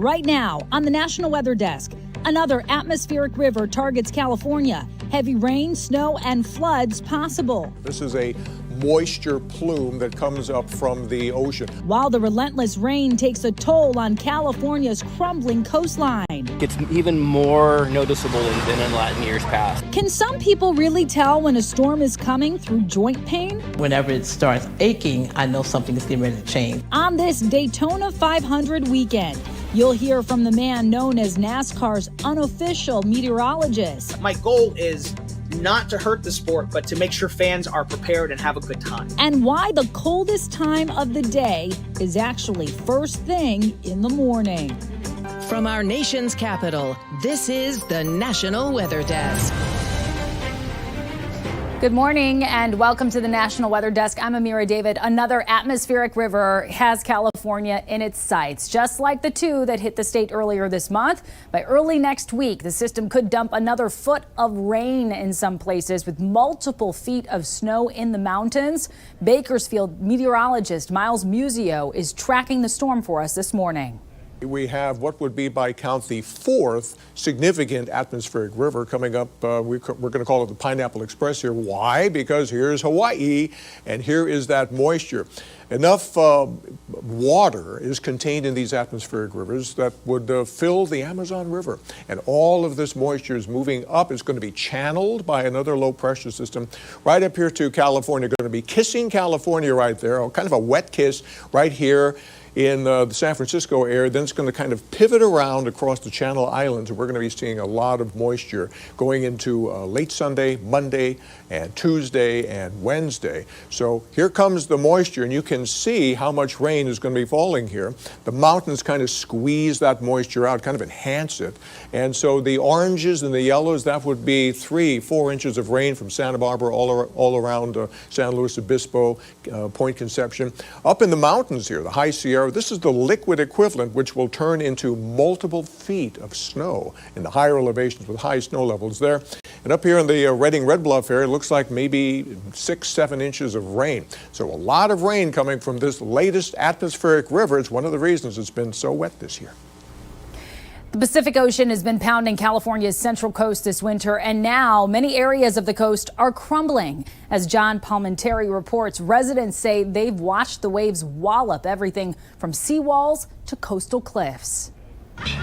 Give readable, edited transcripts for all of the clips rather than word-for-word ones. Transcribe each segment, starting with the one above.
Right now, on the National Weather Desk, another atmospheric river targets California. Heavy rain, snow, and floods possible. This is a moisture plume that comes up from the ocean. While the relentless rain takes a toll on California's crumbling coastline. It's even more noticeable than in years past. Can some people really tell when a storm is coming through joint pain? Whenever it starts aching, I know something is getting ready to change. On this Daytona 500 weekend, you'll hear from the man known as NASCAR''s unofficial meteorologist. My goal is not to hurt the sport, but to make sure fans are prepared and have a good time. And why the coldest time of the day is actually first thing in the morning. From our nation's capital, this is the National Weather Desk. Good morning and welcome to the National Weather Desk. I'm Amira David. Another atmospheric river has California in its sights, just like the two that hit the state earlier this month. By early next week, the system could dump another foot of rain in some places with multiple feet of snow in the mountains. Bakersfield meteorologist Miles Musio is tracking the storm for us this morning. We have what would be by count the fourth significant atmospheric river coming up. We're going to call it the Pineapple Express here. Why? Because here's Hawaii and here is that moisture. Enough water is contained in these atmospheric rivers that would fill the Amazon River. And all of this moisture is moving up. It's going to be channeled by another low pressure system right up here to California. Going to be kissing California right there, kind of a wet kiss right here in the San Francisco area. Then it's going to kind of pivot around across the Channel Islands, and we're going to be seeing a lot of moisture going into late Sunday, Monday, and Tuesday and Wednesday. So here comes the moisture, and you can see how much rain is going to be falling here. The mountains kind of squeeze that moisture out, kind of enhance it. And so the oranges and the yellows, that would be 3-4 inches of rain from Santa Barbara all around San Luis Obispo, Point Conception. Up in the mountains here, the High Sierra, this is the liquid equivalent, which will turn into multiple feet of snow in the higher elevations with high snow levels there. And up here in the Redding Red Bluff area, it looks like maybe 6-7 inches of rain. So a lot of rain coming from this latest atmospheric river. It's one of the reasons it's been so wet this year. The Pacific Ocean has been pounding California's central coast this winter, and now many areas of the coast are crumbling. As John Palmenteri reports, residents say they've watched the waves wallop everything from seawalls to coastal cliffs.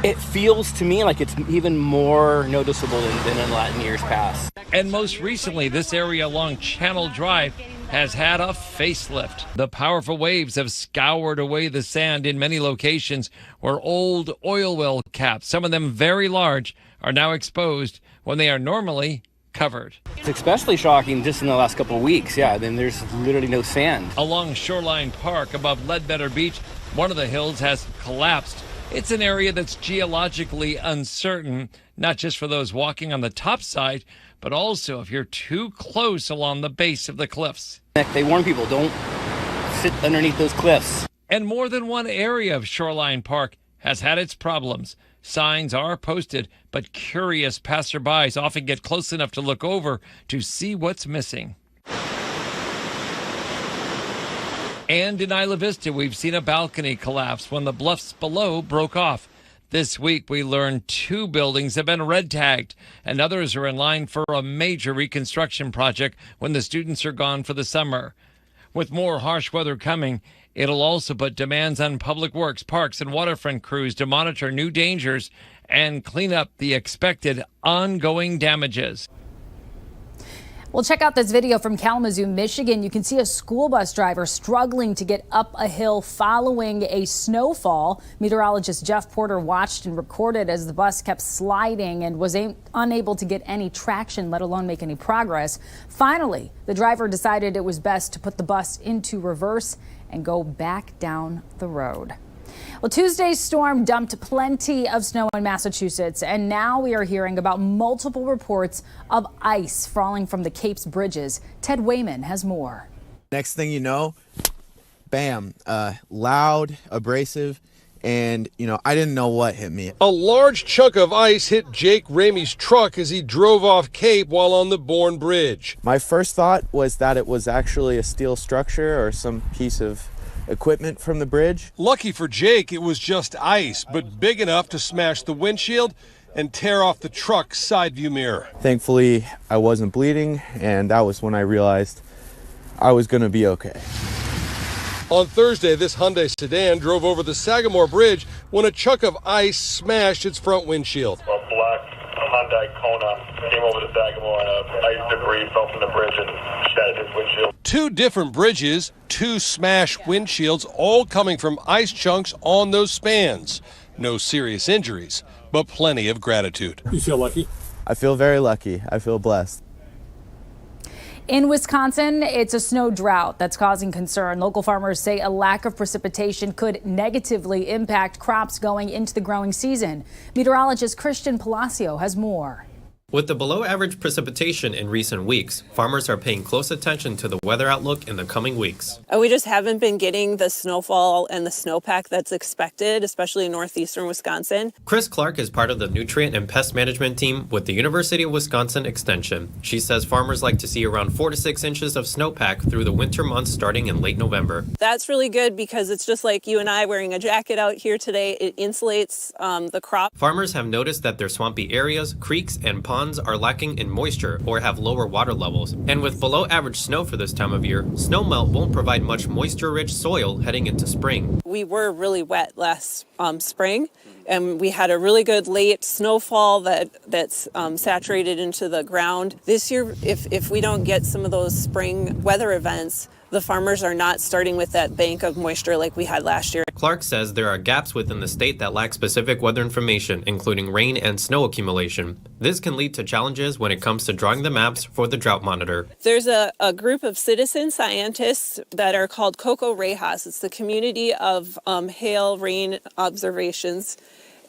It feels to me like it's even more noticeable than in years past. And most recently, this area along Channel Drive has had a facelift. The powerful waves have scoured away the sand in many locations where old oil well caps, some of them very large, are now exposed when they are normally covered. It's especially shocking just in the last couple of weeks. Yeah, then there's literally no sand. Along Shoreline Park above Ledbetter Beach, one of the hills has collapsed. It's an area that's geologically uncertain, not just for those walking on the top side, but also if you're too close along the base of the cliffs. They warn people, don't sit underneath those cliffs. And more than one area of Shoreline Park has had its problems. Signs are posted, but curious passerbys often get close enough to look over to see what's missing. And in Isla Vista, we've seen a balcony collapse when the bluffs below broke off. This week, we learned 2 buildings have been red tagged, and others are in line for a major reconstruction project when the students are gone for the summer. With more harsh weather coming, it'll also put demands on public works, parks, and waterfront crews to monitor new dangers and clean up the expected ongoing damages. Well, check out this video from Kalamazoo, Michigan. You can see a school bus driver struggling to get up a hill following a snowfall. Meteorologist Jeff Porter watched and recorded as the bus kept sliding and was unable to get any traction, let alone make any progress. Finally, the driver decided it was best to put the bus into reverse and go back down the road. Well, Tuesday's storm dumped plenty of snow in Massachusetts, and now we are hearing about multiple reports of ice falling from the Cape's bridges. Ted Wayman has more. Next thing you know, bam, loud, abrasive, and, I didn't know what hit me. A large chunk of ice hit Jake Ramey's truck as he drove off Cape while on the Bourne Bridge. My first thought was that it was actually a steel structure or some piece of equipment from the bridge. Lucky for Jake, it was just ice, but big enough to smash the windshield and tear off the truck's side view mirror. Thankfully, I wasn't bleeding, and that was when I realized I was going to be okay. On Thursday, this Hyundai sedan drove over the Sagamore Bridge when a chunk of ice smashed its front windshield. A black Hyundai Kona came over the Sagamore and ice debris fell from the bridge and shattered his windshield. Two different bridges, two smashed windshields, all coming from ice chunks on those spans. No serious injuries, but plenty of gratitude. You feel lucky? I feel very lucky. I feel blessed. In Wisconsin, it's a snow drought that's causing concern. Local farmers say a lack of precipitation could negatively impact crops going into the growing season. Meteorologist Christian Palacio has more. With the below-average precipitation in recent weeks, farmers are paying close attention to the weather outlook in the coming weeks. We just haven't been getting the snowfall and the snowpack that's expected, especially in northeastern Wisconsin. Chris Clark is part of the nutrient and pest management team with the University of Wisconsin Extension. She says farmers like to see around 4 to 6 inches of snowpack through the winter months starting in late November. That's really good because it's just like you and I wearing a jacket out here today. It insulates the crop. Farmers have noticed that their swampy areas, creeks, and ponds are lacking in moisture or have lower water levels. And with below average snow for this time of year, snowmelt won't provide much moisture-rich soil heading into spring. We were really wet last spring, and we had a really good late snowfall that's saturated into the ground. This year, if we don't get some of those spring weather events, the farmers are not starting with that bank of moisture like we had last year. Clark says there are gaps within the state that lack specific weather information, including rain and snow accumulation. This can lead to challenges when it comes to drawing the maps for the drought monitor. There's a group of citizen scientists that are called Coco Rejas. It's the community of hail rain observations.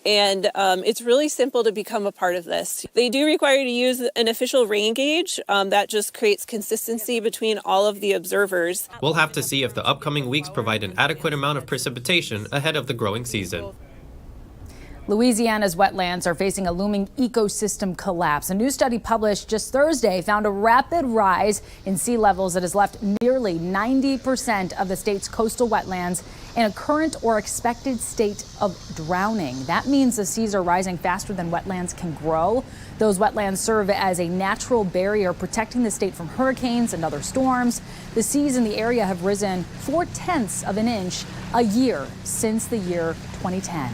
And it's really simple to become a part of this. They do require you to use an official rain gauge. That just creates consistency between all of the observers. We'll have to see if the upcoming weeks provide an adequate amount of precipitation ahead of the growing season. Louisiana's wetlands are facing a looming ecosystem collapse. A new study published just Thursday found a rapid rise in sea levels that has left nearly 90% of the state's coastal wetlands in a current or expected state of drowning. That means the seas are rising faster than wetlands can grow. Those wetlands serve as a natural barrier protecting the state from hurricanes and other storms. The seas in the area have risen 0.4 of an inch a year since the year 2010.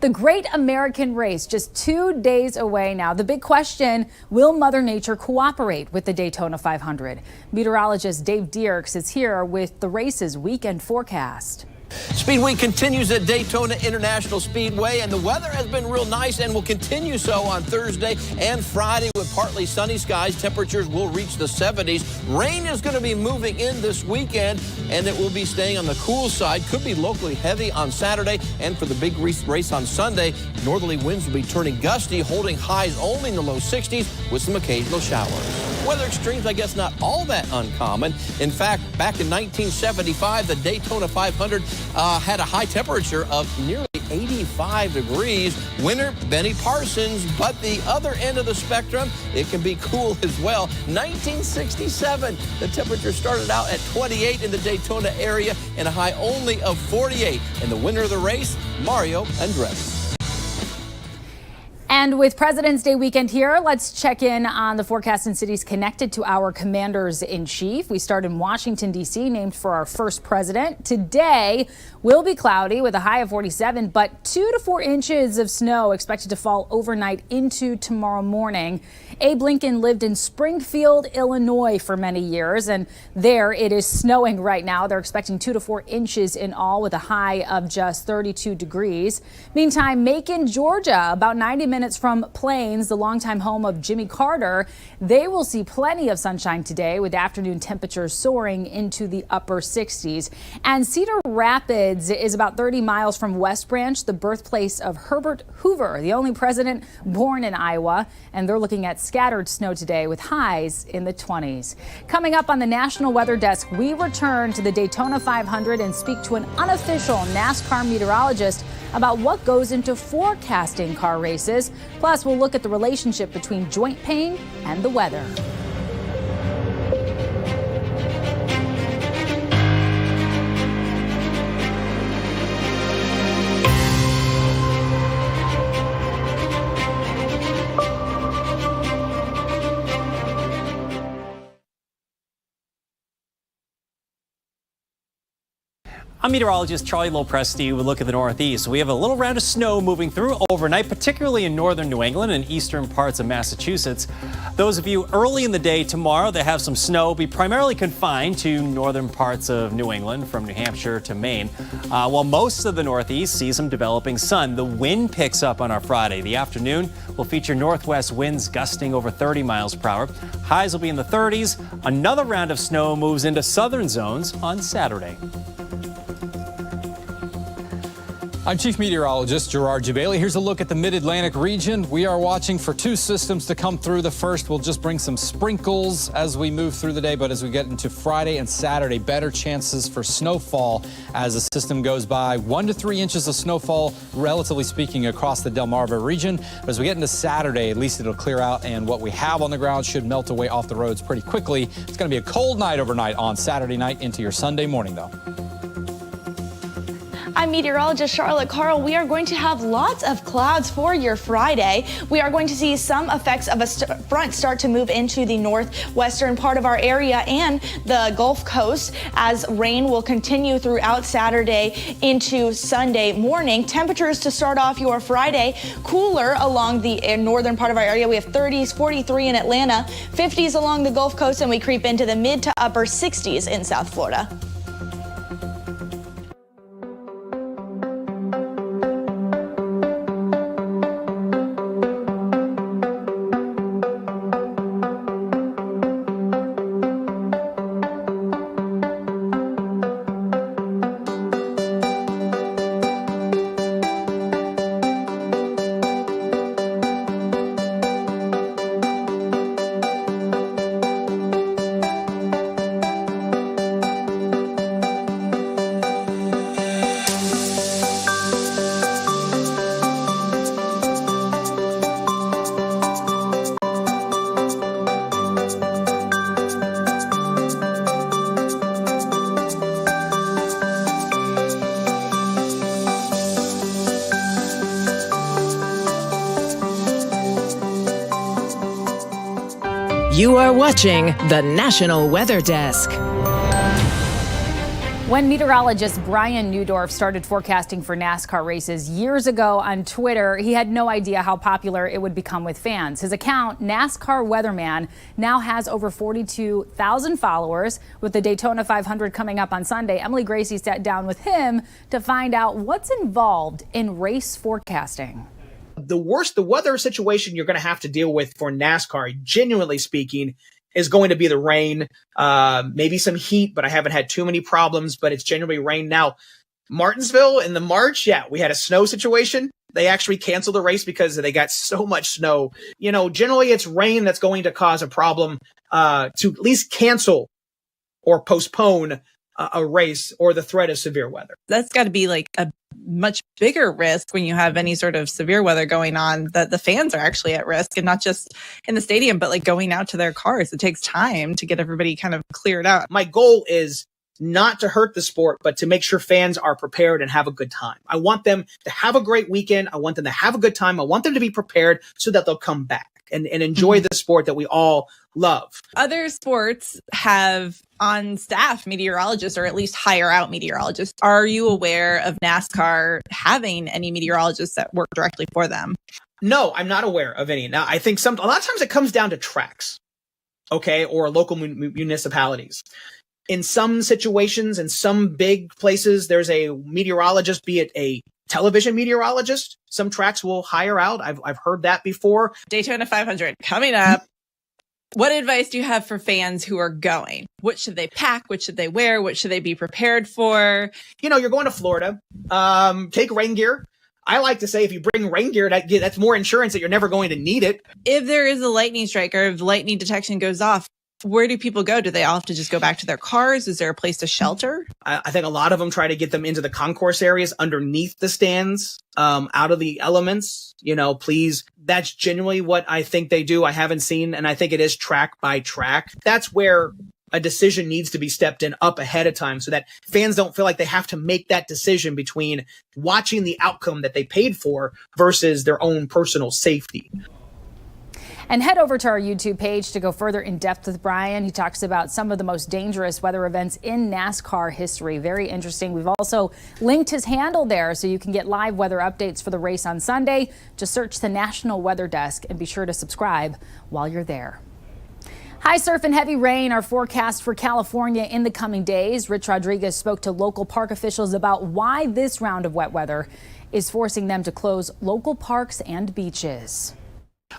The Great American Race, just 2 days away now. The big question, will Mother Nature cooperate with the Daytona 500? Meteorologist Dave Dierks is here with the race's weekend forecast. Speed Week continues at Daytona International Speedway, and the weather has been real nice and will continue so on Thursday and Friday with partly sunny skies. Temperatures will reach the 70s. Rain is going to be moving in this weekend, and it will be staying on the cool side. Could be locally heavy on Saturday, and for the big race on Sunday, northerly winds will be turning gusty, holding highs only in the low 60s with some occasional showers. Weather extremes, I guess, not all that uncommon. In fact, back in 1975, the Daytona 500 had a high temperature of nearly 85 degrees. Winner, Benny Parsons, but the other end of the spectrum, it can be cool as well. 1967, the temperature started out at 28 in the Daytona area and a high only of 48. And the winner of the race, Mario Andretti. And with President's Day weekend here, let's check in on the forecast in cities connected to our commanders-in-chief. We start in Washington, D.C., named for our first president. Today will be cloudy with a high of 47, but 2 to 4 inches of snow expected to fall overnight into tomorrow morning. Abe Lincoln lived in Springfield, Illinois for many years, and there it is snowing right now. They're expecting 2 to 4 inches in all with a high of just 32 degrees. Meantime, Macon, Georgia, about 90 minutes from Plains, the longtime home of Jimmy Carter, they will see plenty of sunshine today with afternoon temperatures soaring into the upper 60s. And Cedar Rapids is about 30 miles from West Branch, the birthplace of Herbert Hoover, the only president born in Iowa. And they're looking at scattered snow today with highs in the 20s. Coming up on the National Weather Desk, we return to the Daytona 500 and speak to an unofficial NASCAR meteorologist about what goes into forecasting car races. Plus, we'll look at the relationship between joint pain and the weather. I'm meteorologist Charlie Lopresti with a look at the Northeast. We have a little round of snow moving through overnight, particularly in northern New England and eastern parts of Massachusetts. Those of you early in the day tomorrow that have some snow will be primarily confined to northern parts of New England from New Hampshire to Maine, while most of the Northeast sees some developing sun. The wind picks up on our Friday. The afternoon will feature northwest winds gusting over 30 miles per hour. Highs will be in the 30s. Another round of snow moves into southern zones on Saturday. I'm Chief Meteorologist Gerard Jabali. Here's a look at the mid-Atlantic region. We are watching for two systems to come through. The first will just bring some sprinkles as we move through the day, but as we get into Friday and Saturday, better chances for snowfall as the system goes by. 1 to 3 inches of snowfall, relatively speaking, across the Delmarva region. But as we get into Saturday, at least it'll clear out, and what we have on the ground should melt away off the roads pretty quickly. It's going to be a cold night overnight on Saturday night into your Sunday morning, though. I'm meteorologist Charlotte Carl. We are going to have lots of clouds for your Friday. We are going to see some effects of a front start to move into the northwestern part of our area and the Gulf Coast as rain will continue throughout Saturday into Sunday morning. Temperatures to start off your Friday cooler along the northern part of our area. We have 30s, 43 in Atlanta, 50s along the Gulf Coast, and we creep into the mid to upper 60s in South Florida. You are watching the National Weather Desk. When meteorologist Brian Newdorf started forecasting for NASCAR races years ago on Twitter, he had no idea how popular it would become with fans. His account, NASCAR Weatherman, now has over 42,000 followers. With the Daytona 500 coming up on Sunday, Emily Gracie sat down with him to find out what's involved in race forecasting. The worst, the weather situation you're going to have to deal with for NASCAR, genuinely speaking, is going to be the rain, maybe some heat, but I haven't had too many problems, but it's generally rain. Now, Martinsville in the March, yeah, we had a snow situation. They actually canceled the race because they got so much snow. You know, generally it's rain that's going to cause a problem to at least cancel or postpone a race or the threat of severe weather. That's got to be like a much bigger risk when you have any sort of severe weather going on, that the fans are actually at risk, and not just in the stadium, but like going out to their cars. It takes time to get everybody kind of cleared out. My goal is not to hurt the sport, but to make sure fans are prepared and have a good time. I want them to have a great weekend. I want them to have a good time. I want them to be prepared so that they'll come back and enjoy the sport that we all love. Other sports have on staff meteorologists, or at least hire out meteorologists. Are you aware of NASCAR having any meteorologists that work directly for them? No, I'm not aware of any. Now, I think a lot of times it comes down to tracks, okay, or local municipalities. In some situations, in some big places, there's a meteorologist, be it a television meteorologist. Some tracks will hire out. I've heard that before. Daytona 500 coming up. What advice do you have for fans who are going? What should they pack? What should they wear? What should they be prepared for? You know, you're going to Florida. Take rain gear. I like to say if you bring rain gear, that's more insurance that you're never going to need it. If there is a lightning strike or if lightning detection goes off, where do people go? Do they all have to just go back to their cars? Is there a place to shelter? I think a lot of them try to get them into the concourse areas underneath the stands, out of the elements. You know, please. That's genuinely what I think they do. I haven't seen, and I think it is track by track. That's where a decision needs to be stepped in up ahead of time so that fans don't feel like they have to make that decision between watching the outcome that they paid for versus their own personal safety. And head over to our YouTube page to go further in depth with Brian. He talks about some of the most dangerous weather events in NASCAR history. Very interesting. We've also linked his handle there so you can get live weather updates for the race on Sunday. Just search the National Weather Desk and be sure to subscribe while you're there. High surf and heavy rain are forecast for California in the coming days. Rich Rodriguez spoke to local park officials about why this round of wet weather is forcing them to close local parks and beaches.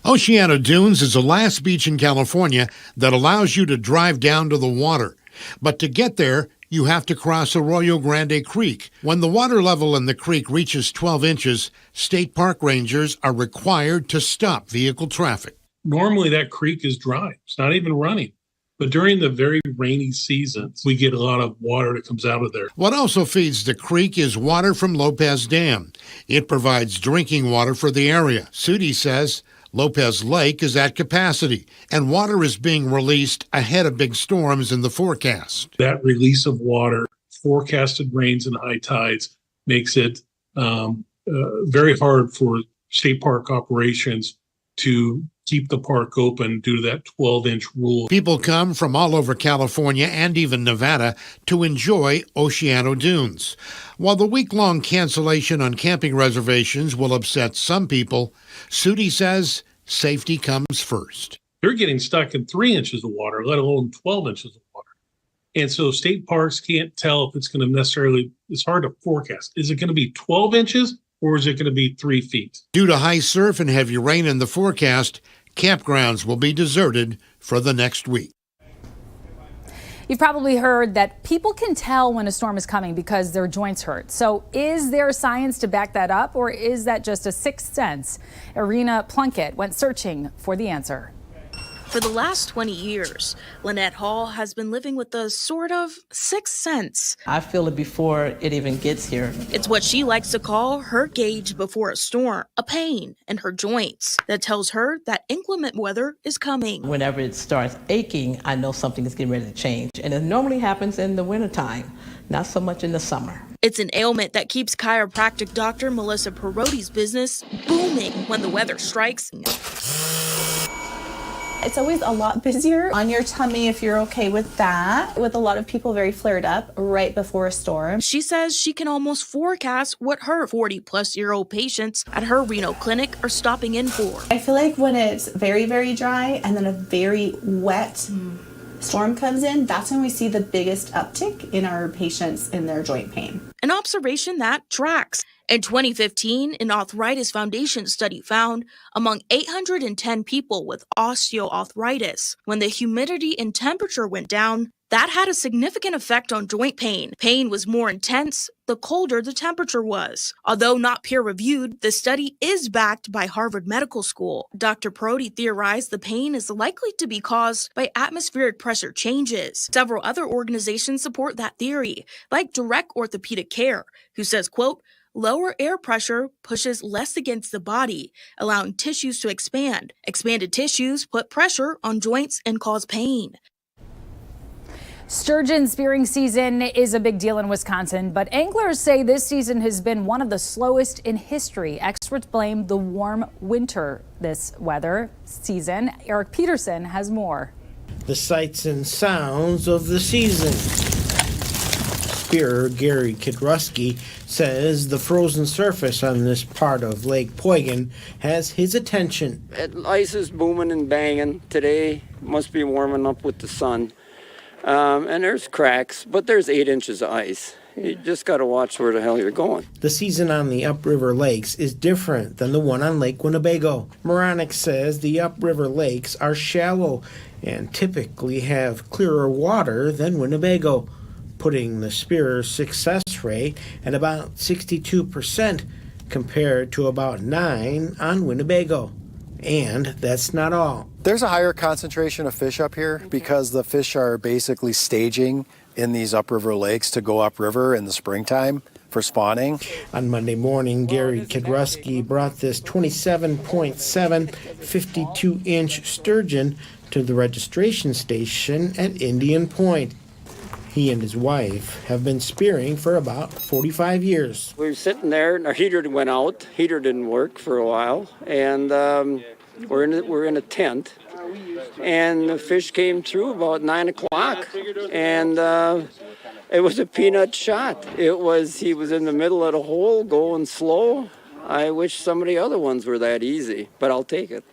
Oceano Dunes is the last beach in California that allows you to drive down to the water. But to get there, you have to cross Arroyo Grande Creek. When the water level in the creek reaches 12 inches, state park rangers are required to stop vehicle traffic. Normally that creek is dry. It's not even running. But during the very rainy seasons, we get a lot of water that comes out of there. What also feeds the creek is water from Lopez Dam. It provides drinking water for the area. Sudi says Lopez Lake is at capacity, and water is being released ahead of big storms in the forecast. That release of water, forecasted rains and high tides, makes it very hard for state park operations to keep the park open due to that 12-inch rule. People come from all over California and even Nevada to enjoy Oceano Dunes. While the week-long cancellation on camping reservations will upset some people, Sudi says safety comes first. They're getting stuck in 3 inches of water, let alone 12 inches of water. And so state parks can't tell if it's going to necessarily, it's hard to forecast. Is it going to be 12 inches or is it going to be 3 feet? Due to high surf and heavy rain in the forecast, campgrounds will be deserted for the next week. You've probably heard that people can tell when a storm is coming because their joints hurt. So is there science to back that up, or is that just a sixth sense? Irina Plunkett went searching for the answer. For the last 20 years, Lynette Hall has been living with a sort of sixth sense. I feel it before it even gets here. It's what she likes to call her gauge before a storm, a pain in her joints that tells her that inclement weather is coming. Whenever it starts aching, I know something is getting ready to change. And it normally happens in the wintertime, not so much in the summer. It's an ailment that keeps chiropractic doctor Melissa Peroti's business booming when the weather strikes. It's always a lot busier on your tummy if you're okay with that, with a lot of people very flared up right before a storm. She says she can almost forecast what her 40-plus-year-old patients at her Reno clinic are stopping in for. I feel like when it's very, very dry and then a very wet storm comes in, that's when we see the biggest uptick in our patients in their joint pain. An observation that tracks. In 2015, an Arthritis Foundation study found among 810 people with osteoarthritis, when the humidity and temperature went down, that had a significant effect on joint pain. Pain was more intense the colder the temperature was. Although not peer-reviewed, the study is backed by Harvard Medical School. Dr. Peroti theorized the pain is likely to be caused by atmospheric pressure changes. Several other organizations support that theory, like Direct Orthopedic Care, who says, quote, lower air pressure pushes less against the body, allowing tissues to expand. Expanded tissues put pressure on joints and cause pain. Sturgeon spearing season is a big deal in Wisconsin, but anglers say this season has been one of the slowest in history. Experts blame the warm winter this weather season. Eric Peterson has more. The sights and sounds of the season. Spearer Gary Kidrusky says the frozen surface on this part of Lake Poygan has his attention. Ice is booming and banging today. Must be warming up with the sun. And there's cracks, but there's 8 inches of ice. You just got to watch where the hell you're going. The season on the upriver lakes is different than the one on Lake Winnebago. Moronic says the upriver lakes are shallow and typically have clearer water than Winnebago, putting the spearer's success rate at about 62% compared to about 9% on Winnebago. And that's not all. There's a higher concentration of fish up here because the fish are basically staging in these upriver lakes to go upriver in the springtime for spawning. On Monday morning, Gary Kidrusky brought this 27.7 52-inch sturgeon to the registration station at Indian Point. He and his wife have been spearing for about 45 years. We were sitting there and our heater went out. Heater didn't work for a while. And we're in a tent, and the fish came through about 9 o'clock, and it was a peanut shot. He was in the middle of the hole going slow. I wish some of the other ones were that easy, but I'll take it.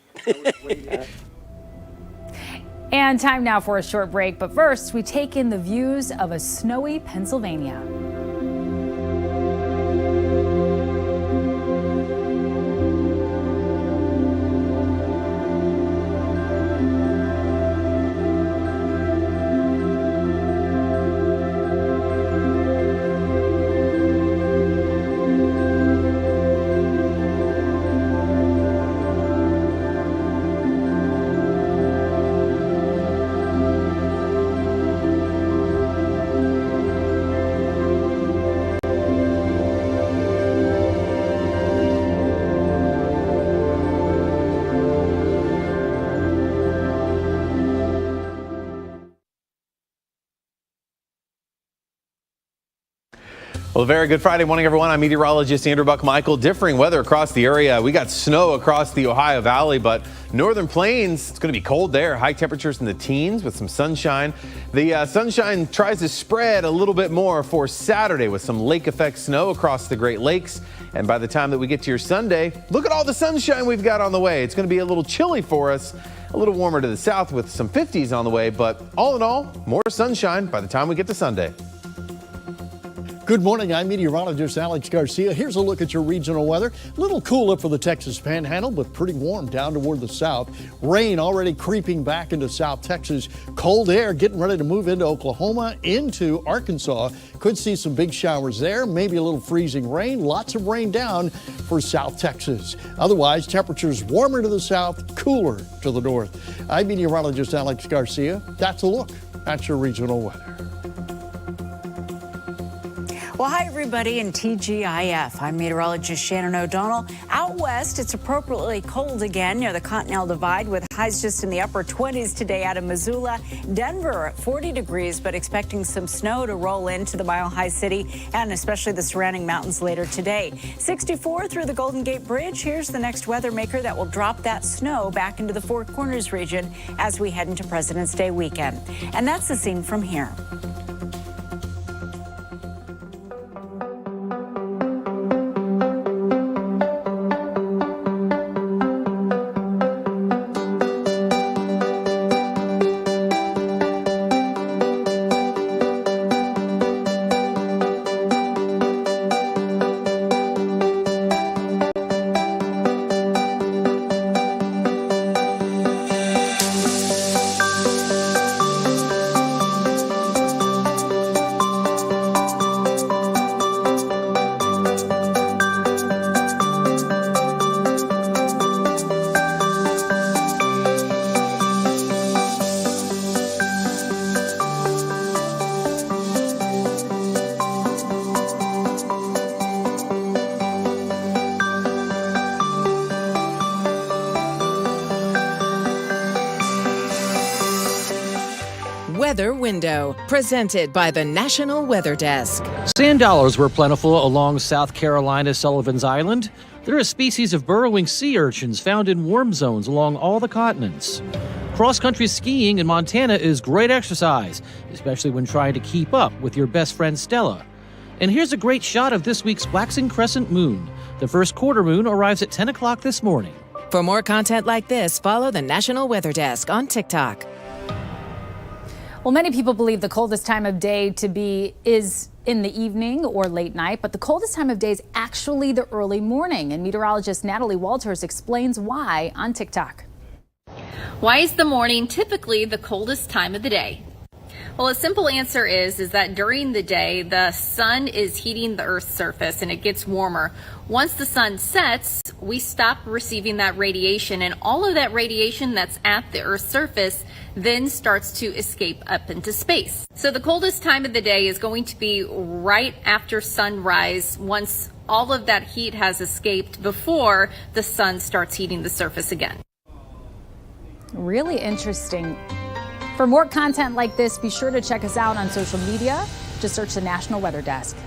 And time now for a short break, but first we take in the views of a snowy Pennsylvania. Well, a very good Friday morning, everyone. I'm meteorologist Andrew Buckmichael. Differing weather across the area. We got snow across the Ohio Valley, but northern plains, it's going to be cold there. High temperatures in the teens with some sunshine. The sunshine tries to spread a little bit more for Saturday with some lake effect snow across the Great Lakes. And by the time that we get to your Sunday, look at all the sunshine we've got on the way. It's going to be a little chilly for us, a little warmer to the south with some 50s on the way. But all in all, more sunshine by the time we get to Sunday. Good morning, I'm meteorologist Alex Garcia. Here's a look at your regional weather. A little cooler for the Texas Panhandle, but pretty warm down toward the south. Rain already creeping back into South Texas. Cold air getting ready to move into Oklahoma, into Arkansas. Could see some big showers there, maybe a little freezing rain. Lots of rain down for South Texas. Otherwise, temperatures warmer to the south, cooler to the north. I'm meteorologist Alex Garcia. That's a look at your regional weather. Well, hi, everybody, in TGIF. I'm meteorologist Shannon O'Donnell. Out west, it's appropriately cold again near the Continental Divide with highs just in the upper 20s today out of Missoula. Denver at 40 degrees, but expecting some snow to roll into the Mile High City and especially the surrounding mountains later today. 64 through the Golden Gate Bridge. Here's the next weather maker that will drop that snow back into the Four Corners region as we head into President's Day weekend. And that's the scene from here. Weather Window, presented by the National Weather Desk. Sand dollars were plentiful along South Carolina's Sullivan's Island. They're a species of burrowing sea urchins found in warm zones along all the continents. Cross-country skiing in Montana is great exercise, especially when trying to keep up with your best friend Stella. And here's a great shot of this week's waxing crescent moon. The first quarter moon arrives at 10 o'clock this morning. For more content like this, follow the National Weather Desk on TikTok. Well, many people believe the coldest time of day is in the evening or late night, but the coldest time of day is actually the early morning. And meteorologist Natalie Walters explains why on TikTok. Why is the morning typically the coldest time of the day? Well, a simple answer is that during the day, the sun is heating the Earth's surface and it gets warmer. Once the sun sets, we stop receiving that radiation, and all of that radiation that's at the Earth's surface then starts to escape up into space. So the coldest time of the day is going to be right after sunrise, once all of that heat has escaped before the sun starts heating the surface again. Really interesting. For more content like this, be sure to check us out on social media. Just search the National Weather Desk.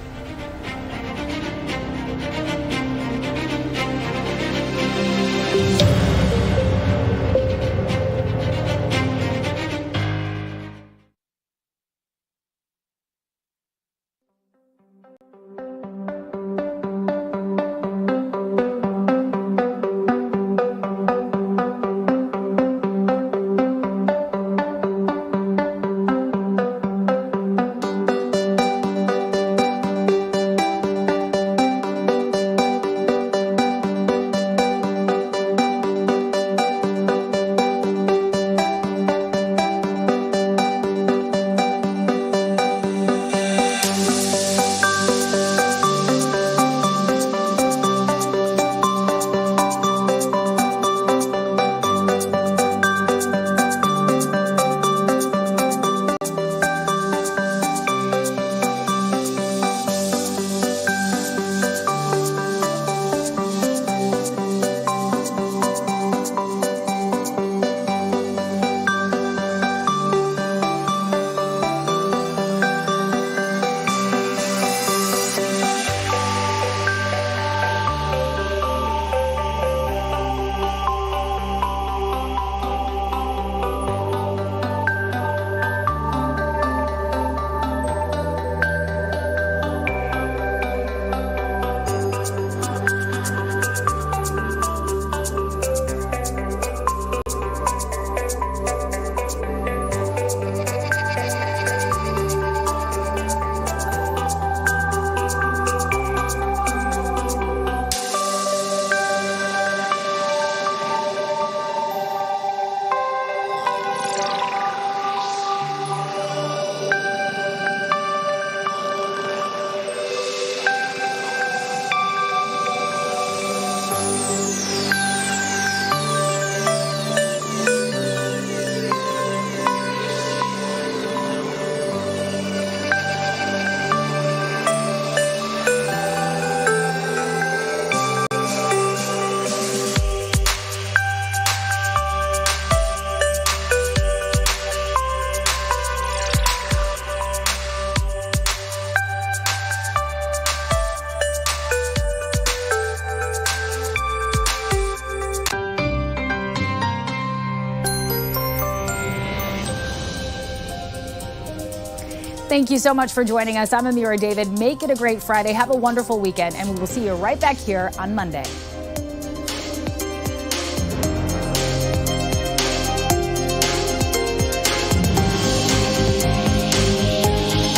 Thank you so much for joining us. I'm Amira David. Make it a great Friday. Have a wonderful weekend, and we will see you right back here on Monday.